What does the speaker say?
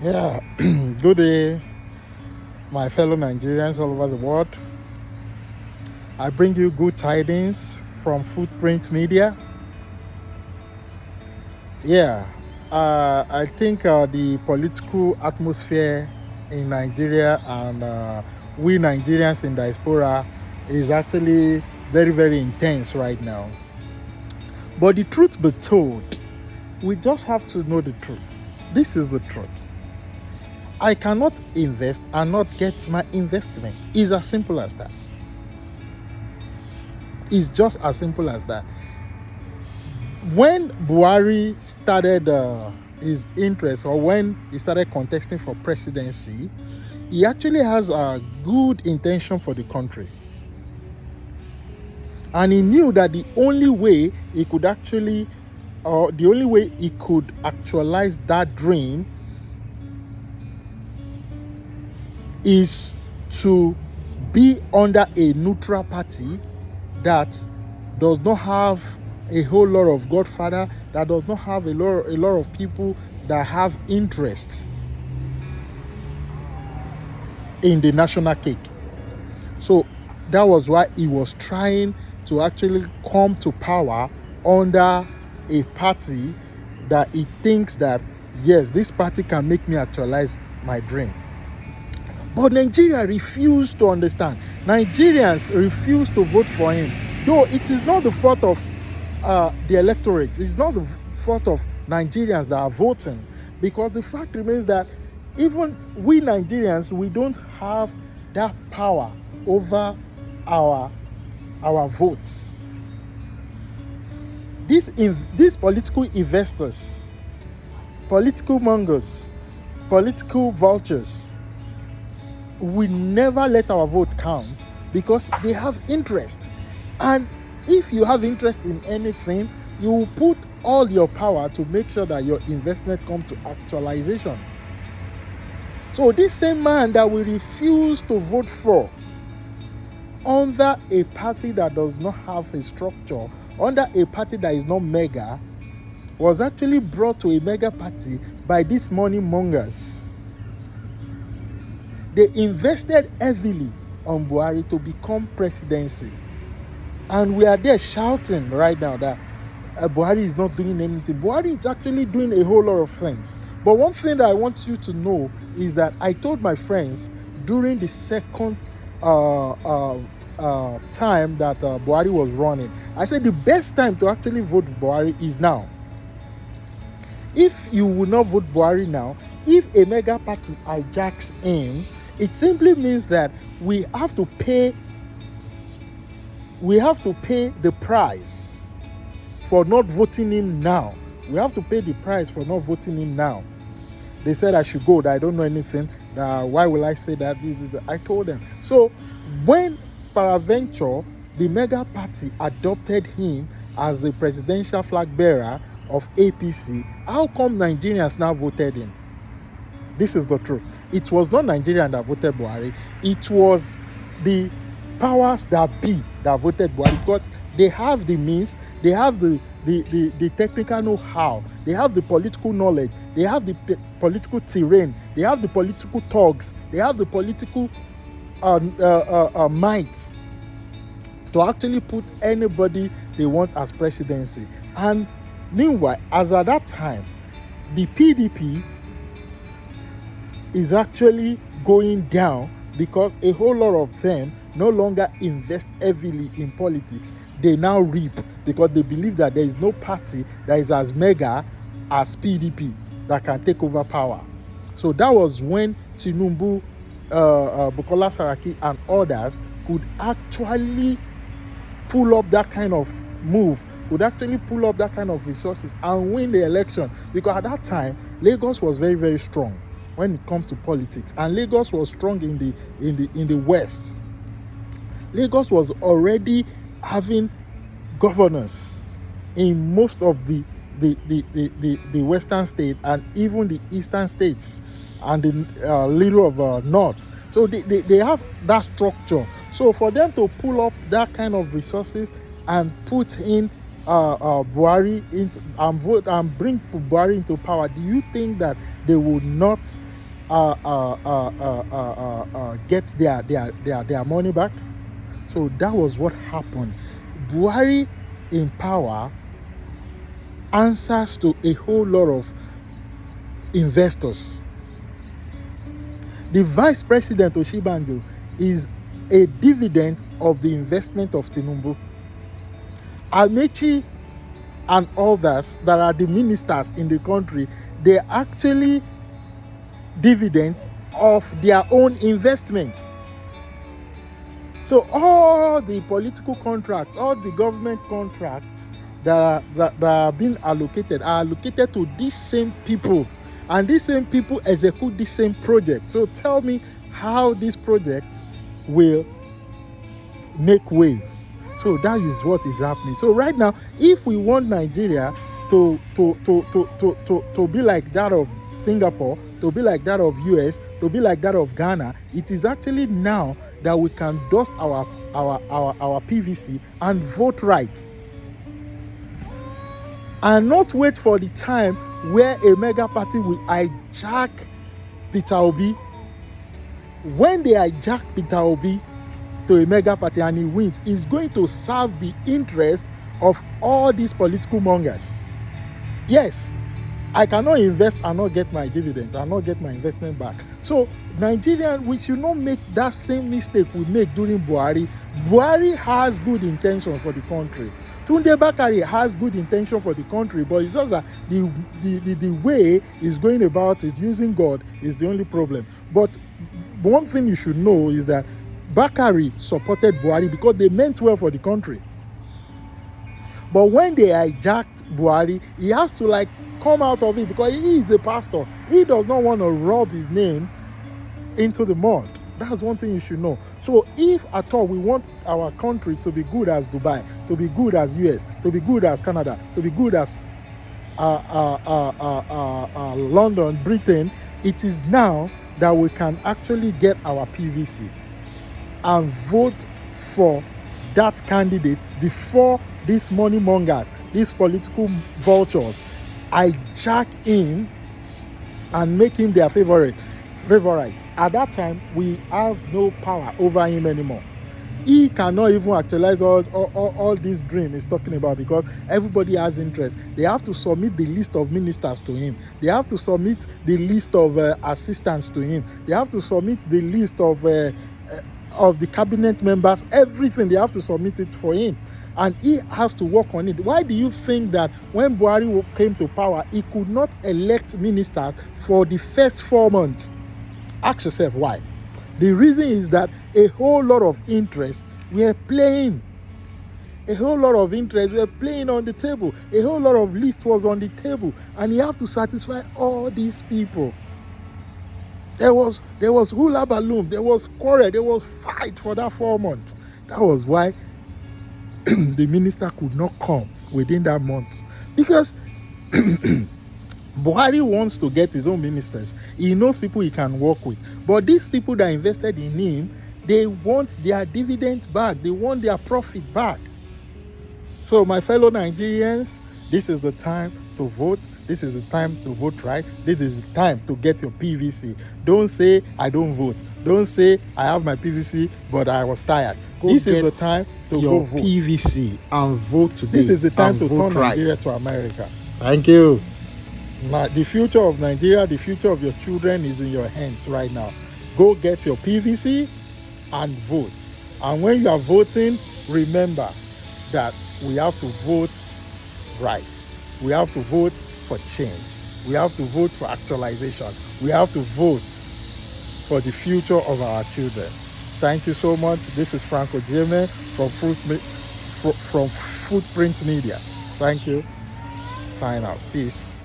Yeah, good day, my fellow Nigerians all over the world. I bring you good tidings from Footprint Media. Yeah, I think the political atmosphere in Nigeria and we Nigerians in diaspora is actually very, very intense right now. But the truth be told, we just have to know the truth. This is the truth. I cannot invest and not get my investment. It's as simple as that. It's just as simple as that. When Buhari started his interest, or when he started contesting for presidency, he actually has a good intention for the country. And he knew that the only way he could actualize that dream is to be under a neutral party that does not have a whole lot of godfather, that does not have a lot of people that have interests in the national cake. So that was why he was trying to actually come to power under a party that he thinks that, yes, this party can make me actualize my dream. But Nigeria refused to understand. Nigerians refused to vote for him. Though it is not the fault of the electorate. It's not the fault of Nigerians that are voting. Because the fact remains that even we Nigerians, we don't have that power over our votes. These political investors, political mongers, political vultures, we never let our vote count because they have interest. And if you have interest in anything, you will put all your power to make sure that your investment comes to actualization. So this same man that we refuse to vote for under a party that does not have a structure, under a party that is not mega, was actually brought to a mega party by these money mongers. They invested heavily on Buhari to become presidency. And we are there shouting right now that Buhari is not doing anything. Buhari is actually doing a whole lot of things. But one thing that I want you to know is that I told my friends during the second time that Buhari was running, I said the best time to actually vote Buhari is now. If you will not vote Buhari now, if a mega party hijacks him, it simply means that we have to pay the price for not voting him now. We have to pay the price for not voting him now. They said I should go, that I don't know anything. Why will I say that? I told them. So when peradventure the mega party adopted him as the presidential flag bearer of APC, how come Nigerians now voted him? This is the truth. It was not Nigerian that voted Buhari. It was the powers that be that voted Buhari, because they have the means, they have the technical know-how, they have the political knowledge, they have the political terrain, they have the political thugs, they have the political might to actually put anybody they want as presidency. And meanwhile, as at that time, the PDP is actually going down because a whole lot of them no longer invest heavily in politics. They now reap because they believe that there is no party that is as mega as PDP that can take over power. So that was when Tinubu, Bukola Saraki and others could actually pull up that kind of move, could actually pull up that kind of resources and win the election. Because at that time, Lagos was very, very strong when it comes to politics, and Lagos was strong in the West. Lagos was already having governors in most of the western state and even the eastern states and the little of north. So they have that structure. So for them to pull up that kind of resources and put in Buhari into and vote and bring Buhari into power, do you think that they will not get their money back? So that was what happened. Buhari in power answers to a whole lot of investors. The vice president Oshibanjo is a dividend of the investment of Tinubu. Amechi and others that are the ministers in the country, they actually dividend of their own investment. So all the political contracts, all the government contracts that are being allocated are allocated to these same people, and these same people execute the same project. So tell me how this project will make wave. So that is what is happening. So right now, if we want Nigeria to be like that of Singapore, to be like that of US, to be like that of Ghana, it is actually now that we can dust our PVC and vote right, and not wait for the time where a mega party will hijack Peter Obi. When they hijack Peter Obi to a mega party and he wins, is going to serve the interest of all these political mongers. Yes, I cannot invest and not get my dividend and not get my investment back. So Nigerian, we should not make that same mistake we make during Buhari. Buhari has good intention for the country. Tunde Bakari has good intention for the country, but it's just that the way he's going about it, using God, is the only problem. But one thing you should know is that Bakari supported Buhari because they meant well for the country. But when they hijacked Buhari, he has to come out of it because he is a pastor. He does not want to rub his name into the mud. That's one thing you should know. So if at all we want our country to be good as Dubai, to be good as US, to be good as Canada, to be good as London, Britain, it is now that we can actually get our PVC and vote for that candidate before these money mongers, these political vultures, hijack him and make him their favorite. At that time, we have no power over him anymore. He cannot even actualize all this dream he's talking about because everybody has interest. They have to submit the list of ministers to him. They have to submit the list of assistants to him. They have to submit the list of the cabinet members. Everything, they have to submit it for him. And he has to work on it. Why do you think that when Buhari came to power, he could not elect ministers for the first 4 months? Ask yourself why. The reason is that a whole lot of interest were playing. A whole lot of interest were playing on the table. A whole lot of list was on the table. And you have to satisfy all these people. There was hula balloon, there was quarrel, there was fight for that 4 months. That was why the minister could not come within that month. Because Buhari wants to get his own ministers. He knows people he can work with. But these people that invested in him, they want their dividend back. They want their profit back. So my fellow Nigerians, this is the time to vote. This is the time to vote right. This is the time to get your PVC. Don't say, I don't vote. Don't say, I have my PVC, but I was tired. This is the time to go vote. PVC and vote today. This is the time to turn Nigeria to America. Thank you. Now, the future of Nigeria, the future of your children is in your hands right now. Go get your PVC and vote. And when you are voting, remember that we have to vote right. We have to vote for change. We have to vote for actualization. We have to vote for the future of our children. Thank you so much. This is Franco Jeme from Footprint Media. Thank you. Sign out. Peace.